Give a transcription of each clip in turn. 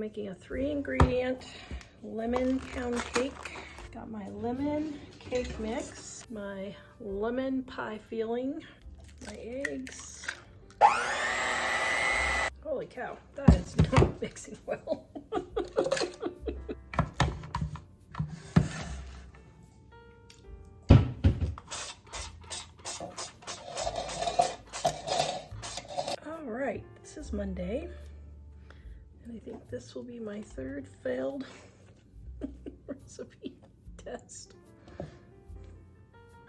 making a 3-ingredient lemon pound cake. Got my lemon cake mix, my lemon pie filling, my eggs. Holy cow, that is not mixing well. All right, this is Monday, and I think this will be my 3rd failed recipe test.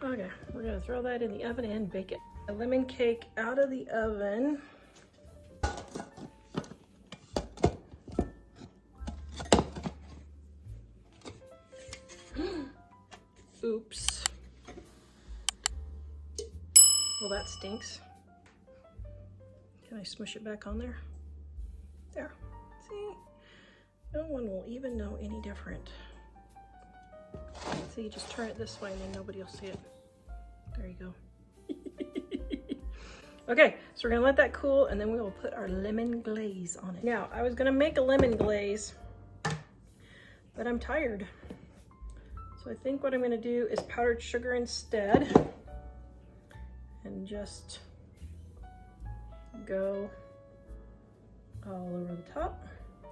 Okay, we're gonna throw that in the oven and bake it. A lemon cake out of the oven. Oops. Well, that stinks. Can I smush it back on there? There. See? No one will even know any different. So you just turn it this way and then nobody will see it. There you go. Okay, so we're gonna let that cool and then we will put our lemon glaze on it. Now, I was gonna make a lemon glaze, but I'm tired. So I think what I'm gonna do is powdered sugar instead and just go all over the top.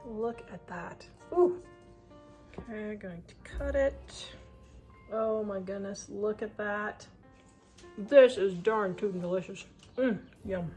Look at that. Ooh. Okay, going to cut it. Oh my goodness, look at that. This is darn tootin' delicious. Yum.